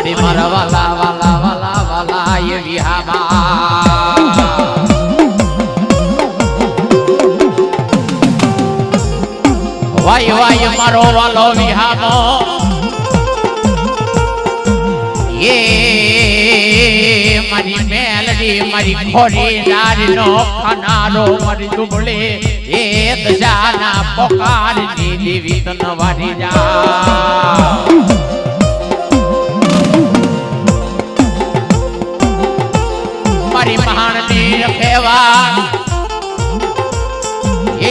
મારી મારા વાલા વાલા વાલા વાલા એ વિહામાં વાય વાય મારો વાલો વિહામો એ મારી મેલડી મારી ખોરી નારીનો ખાનારો મારી દુબળે એ દશાના પોકારની દેવી તન વારી જા મારી મહાણની રખેવા